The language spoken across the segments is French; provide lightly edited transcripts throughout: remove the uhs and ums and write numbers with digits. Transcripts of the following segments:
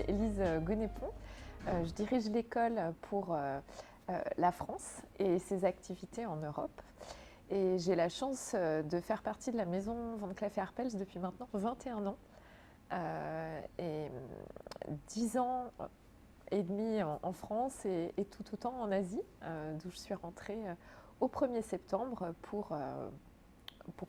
Élise Gonépon. Je dirige l'école pour la France et ses activités en Europe. Et j'ai la chance de faire partie de la maison Van Cleef & Arpels depuis maintenant 21 ans. Et 10 ans et demi en France et tout autant en Asie, d'où je suis rentrée au 1er septembre pour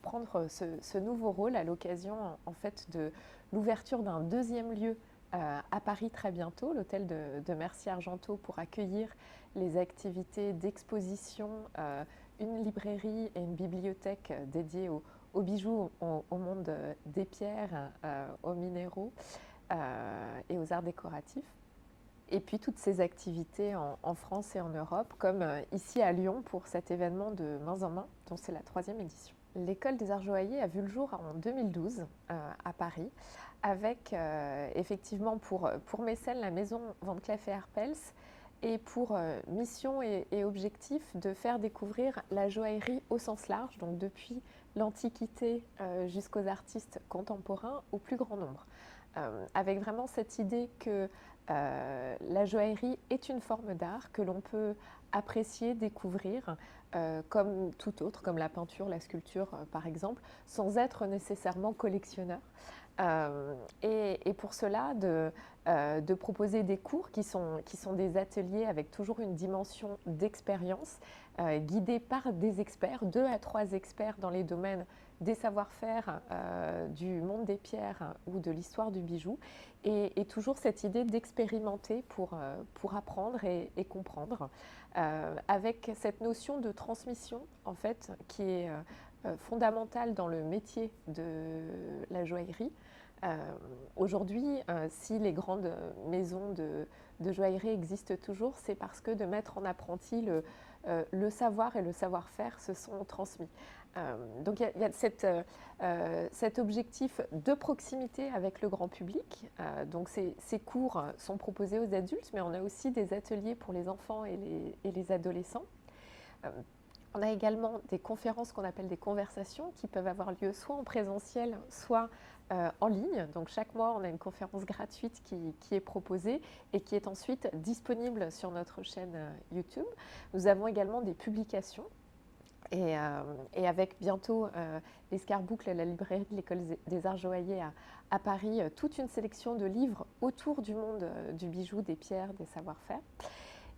prendre ce nouveau rôle à l'occasion en fait de l'ouverture d'un deuxième lieu à Paris très bientôt, l'hôtel de Mercier-Argenteau, pour accueillir les activités d'exposition, une librairie et une bibliothèque dédiées aux bijoux, au monde des pierres, aux minéraux et aux arts décoratifs. Et puis toutes ces activités en France et en Europe, comme ici à Lyon pour cet événement de Mains en Main, dont c'est la 3e édition. L'école des arts joailliers a vu le jour en 2012 à Paris, avec effectivement pour mécène la maison Van Cleef & Arpels et pour mission et objectif de faire découvrir la joaillerie au sens large, donc depuis l'Antiquité jusqu'aux artistes contemporains au plus grand nombre. Avec vraiment cette idée que la joaillerie est une forme d'art que l'on peut apprécier, découvrir, comme tout autre, comme la peinture, la sculpture par exemple, sans être nécessairement collectionneur. Et pour cela, de proposer des cours qui sont des ateliers avec toujours une dimension d'expérience, guidés par des experts, 2 à 3 experts dans les domaines des savoir-faire du monde des pierres ou de l'histoire du bijou, et toujours cette idée d'expérimenter pour apprendre et comprendre, avec cette notion de transmission en fait qui est fondamentale dans le métier de la joaillerie. Aujourd'hui, si les grandes maisons de joaillerie existent toujours, c'est parce que de mettre en apprenti le savoir et le savoir-faire se sont transmis. Donc il y a cet objectif de proximité avec le grand public. Donc ces cours sont proposés aux adultes, mais on a aussi des ateliers pour les enfants et les adolescents. On a également des conférences qu'on appelle des conversations qui peuvent avoir lieu soit en présentiel, soit en ligne. Donc chaque mois, on a une conférence gratuite qui est proposée et qui est ensuite disponible sur notre chaîne YouTube. Nous avons également des publications. Et avec bientôt l'Escarboucle, la librairie de l'École des Arts Joailliers à Paris, toute une sélection de livres autour du monde du bijou, des pierres, des savoir-faire.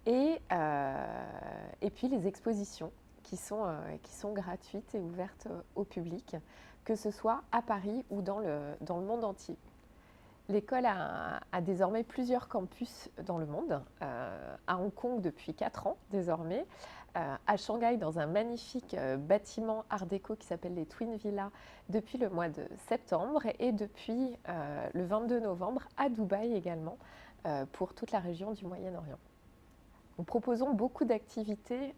Et puis les expositions qui sont gratuites et ouvertes au public, que ce soit à Paris ou dans le monde entier. L'école a désormais plusieurs campus dans le monde, à Hong Kong depuis 4 ans désormais, à Shanghai dans un magnifique bâtiment art déco qui s'appelle les Twin Villas depuis le mois de septembre, et depuis le 22 novembre à Dubaï également, pour toute la région du Moyen-Orient. Nous proposons beaucoup d'activités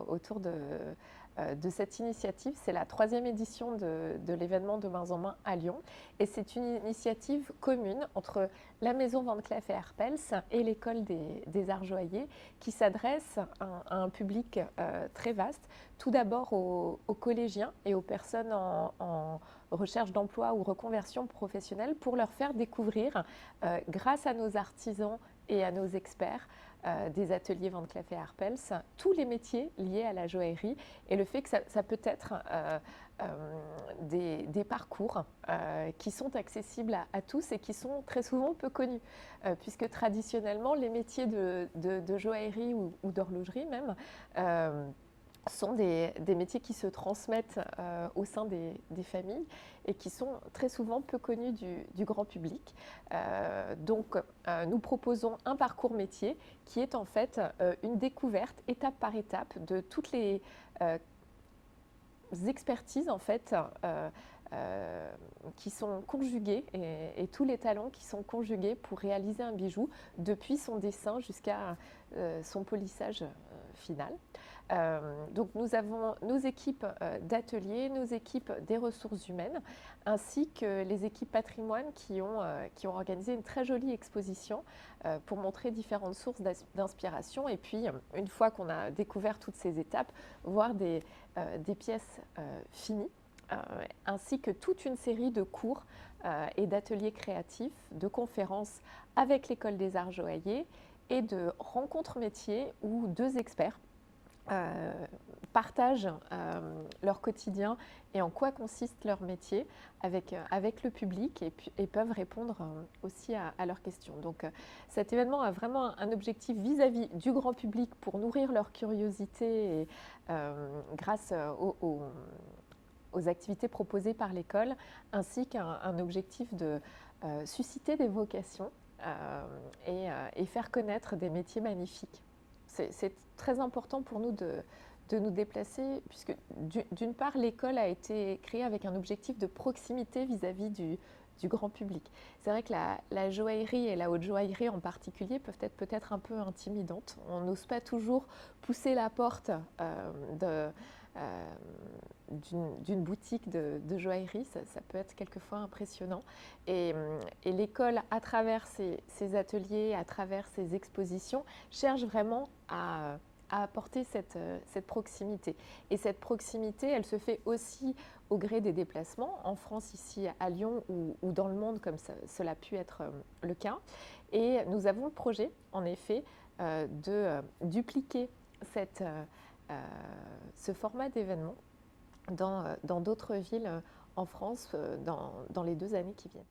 autour de cette initiative. C'est la 3e édition de l'événement de Mains en Main à Lyon, et c'est une initiative commune entre la maison Van Cleef & Arpels et l'école des arts joailliers, qui s'adresse à un public très vaste, tout d'abord aux collégiens et aux personnes en recherche d'emploi ou reconversion professionnelle, pour leur faire découvrir, grâce à nos artisans et à nos experts des ateliers Van Cleef & Arpels, tous les métiers liés à la joaillerie, et le fait que ça peut être des parcours qui sont accessibles à tous et qui sont très souvent peu connus, puisque traditionnellement les métiers de joaillerie ou d'horlogerie même sont des métiers qui se transmettent au sein des familles et qui sont très souvent peu connus du grand public. Donc nous proposons un parcours métier qui est en fait une découverte étape par étape de toutes les expertises en fait qui sont conjuguées, et tous les talents qui sont conjugués pour réaliser un bijou, depuis son dessin jusqu'à son polissage final. Donc nous avons nos équipes d'ateliers, nos équipes des ressources humaines, ainsi que les équipes patrimoine qui ont organisé une très jolie exposition pour montrer différentes sources d'inspiration. Et puis, une fois qu'on a découvert toutes ces étapes, voir des pièces finies ainsi que toute une série de cours et d'ateliers créatifs, de conférences avec l'École des Arts Joailliers et de rencontres métiers où 2 experts partagent leur quotidien et en quoi consiste leur métier avec le public et peuvent répondre aussi à leurs questions. Donc cet événement a vraiment un objectif vis-à-vis du grand public pour nourrir leur curiosité et, grâce aux activités proposées par l'école, ainsi qu'un objectif de susciter des vocations et faire connaître des métiers magnifiques. C'est très important pour nous de nous déplacer, puisque d'une part, l'école a été créée avec un objectif de proximité vis-à-vis du grand public. C'est vrai que la joaillerie et la haute joaillerie en particulier peuvent être peut-être un peu intimidantes. On n'ose pas toujours pousser la porte d'une boutique de joaillerie, ça peut être quelquefois impressionnant. Et l'école, à travers ses ateliers, à travers ses expositions, cherche vraiment à apporter cette proximité. Et cette proximité, elle se fait aussi au gré des déplacements, en France, ici à Lyon ou dans le monde, comme cela a pu être le cas. Et nous avons le projet, en effet, de dupliquer ce format d'événement dans d'autres villes en France dans les 2 années qui viennent.